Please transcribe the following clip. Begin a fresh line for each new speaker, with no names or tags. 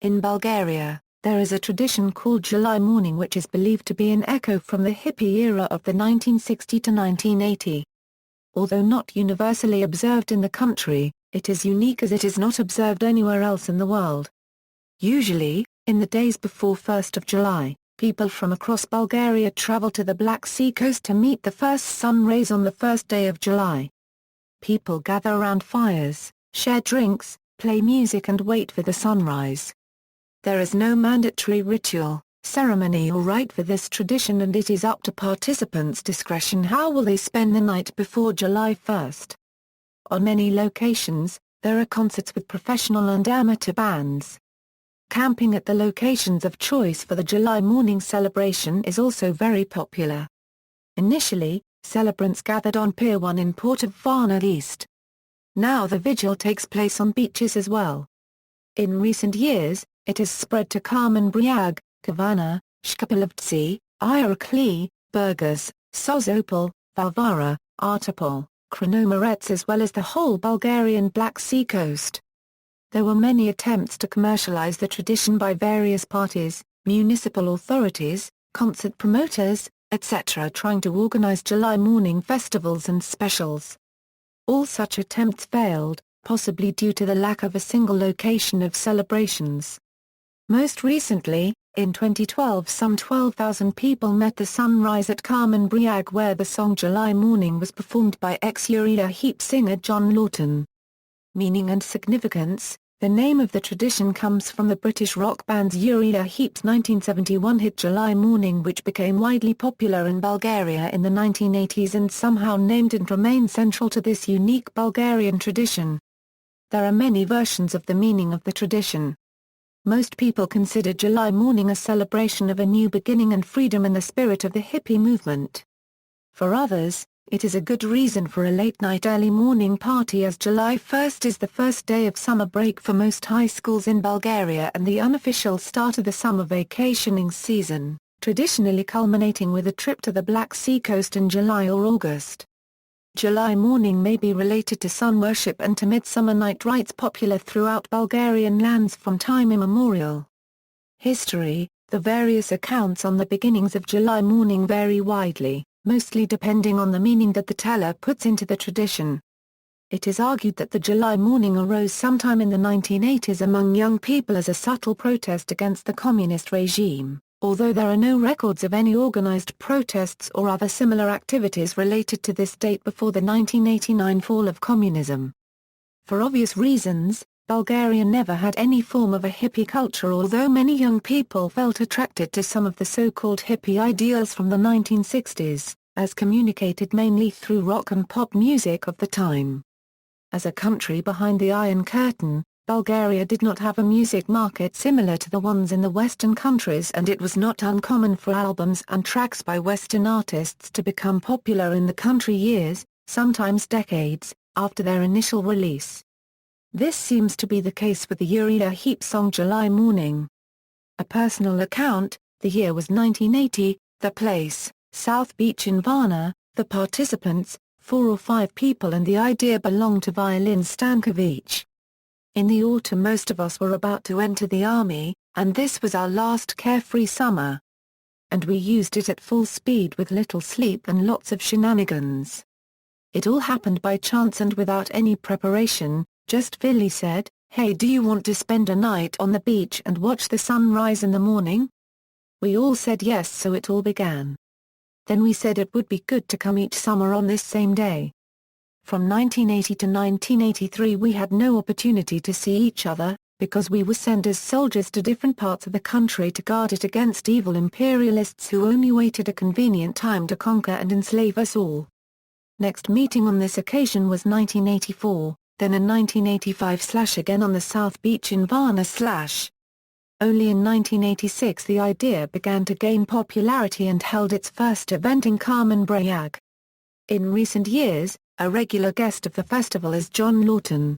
In Bulgaria, there is a tradition called July Morning which is believed to be an echo from the hippie era of the 1960 to 1980. Although not universally observed in the country, it is unique as it is not observed anywhere else in the world. Usually, in the days before 1st of July, people from across Bulgaria travel to the Black Sea coast to meet the first sun rays on the first day of July. People gather around fires, share drinks, play music and wait for the sunrise. There is no mandatory ritual, ceremony or rite for this tradition and it is up to participants' discretion how will they spend the night before July 1st. On many locations, there are concerts with professional and amateur bands. Camping at the locations of choice for the July morning celebration is also very popular. Initially, celebrants gathered on Pier 1 in Port of Varna East. Now the vigil takes place on beaches as well. In recent years, it has spread to Kamenn Bryag, Kavanna, Shkapilovtsi, Irakli, Burgas, Sozopol, Varvara, Artopol, Krnomorets as well as the whole Bulgarian Black Sea coast. There were many attempts to commercialize the tradition by various parties, municipal authorities, concert promoters, etc. trying to organize July morning festivals and specials. All such attempts failed, possibly due to the lack of a single location of celebrations. Most recently, in 2012 some 12,000 people met the sunrise at Kamenn Bryag where the song July Morning was performed by ex-Uriah Heep singer John Lawton. Meaning and significance, the name of the tradition comes from the British rock band Uriah Heep's 1971 hit July Morning which became widely popular in Bulgaria in the 1980s and somehow named and remained central to this unique Bulgarian tradition. There are many versions of the meaning of the tradition. Most people consider July Morning a celebration of a new beginning and freedom in the spirit of the hippie movement. For others, it is a good reason for a late-night early morning party as July 1st is the first day of summer break for most high schools in Bulgaria and the unofficial start of the summer vacationing season, traditionally culminating with a trip to the Black Sea coast in July or August. July morning may be related to sun worship and to midsummer night rites popular throughout Bulgarian lands from time immemorial. History: the various accounts on the beginnings of July morning vary widely, mostly depending on the meaning that the teller puts into the tradition. It is argued that the July morning arose sometime in the 1980s among young people as a subtle protest against the communist regime, although there are no records of any organized protests or other similar activities related to this date before the 1989 fall of communism. For obvious reasons, Bulgaria never had any form of a hippie culture although many young people felt attracted to some of the so-called hippie ideals from the 1960s, as communicated mainly through rock and pop music of the time. As a country behind the Iron Curtain, Bulgaria did not have a music market similar to the ones in the Western countries and it was not uncommon for albums and tracks by Western artists to become popular in the country years, sometimes decades, after their initial release. This seems to be the case with the Uriah Heep song July Morning. A personal account: the year was 1980, the place, South Beach in Varna, the participants, 4 or 5 people and the idea belonged to violin Stankovic. In the autumn most of us were about to enter the army, and this was our last carefree summer. And we used it at full speed with little sleep and lots of shenanigans. It all happened by chance and without any preparation, just Vili said, "Hey, do you want to spend a night on the beach and watch the sun rise in the morning?" We all said yes, so it all began. Then we said it would be good to come each summer on this same day. From 1980 to 1983 we had no opportunity to see each other, because we were sent as soldiers to different parts of the country to guard it against evil imperialists who only waited a convenient time to conquer and enslave us all. Next meeting on this occasion was 1984, then in 1985 again on the South Beach in Varna Only in 1986 the idea began to gain popularity and held its first event in Kamenn Bryag. In recent years, a regular guest of the festival is John Lawton,